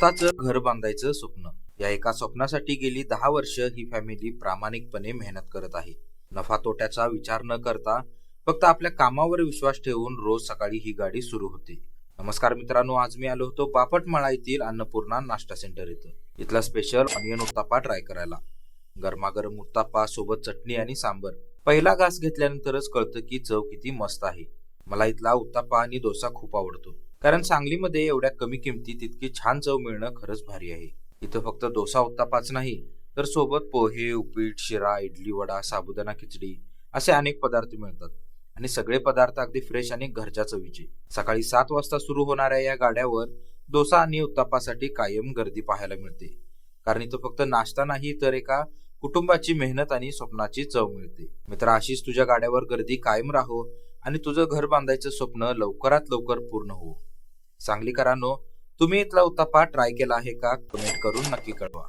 स्वतःचं घर बांधायचं स्वप्न. या एका स्वप्नासाठी गेली 10 वर्ष ही फॅमिली प्रामाणिकपणे मेहनत करत आहे. नफा तोट्याचा विचार न करता फक्त आपल्या कामावर विश्वास ठेवून रोज सकाळी ही गाडी सुरू होते. नमस्कार मित्रांनो, आज मी आलो होतो बापटमाळा येथील अन्नपूर्णा नाश्ता सेंटर इथं. इथला स्पेशल ऑनियन उत्तापा ट्राय करायला. गरमागरम उत्तापा सोबत चटणी आणि सांबर. पहिला घास घेतल्यानंतरच कळतं की चव किती मस्त आहे. मला इथला उत्तापा आणि डोसा खूप आवडतो, कारण सांगलीमध्ये एवढ्या कमी किमतीत इतकी छान चव मिळणं खरंच भारी आहे. इथं फक्त डोसा उत्तापाच नाही, तर सोबत पोहे, उपीट, शिरा, इडली, वडा, साबुदाणा खिचडी असे अनेक पदार्थ मिळतात. आणि सगळे पदार्थ अगदी फ्रेश आणि घरच्या चवीचे. सकाळी 7 वाजता सुरू होणाऱ्या या गाड्यावर डोसा आणि उत्तापासाठी कायम गर्दी पाहायला मिळते. कारण इथं फक्त नाश्ता नाही, तर एका कुटुंबाची मेहनत आणि स्वप्नाची चव मिळते. मित्र, अशीच तुझ्या गाड्यावर गर्दी कायम राहो आणि तुझं घर बांधायचं स्वप्न लवकरात लवकर पूर्ण हो. सांगलीकरांनो, तुम्ही इथला उत्तापा ट्राय केला आहे का? कमेंट करून नक्की कळवा.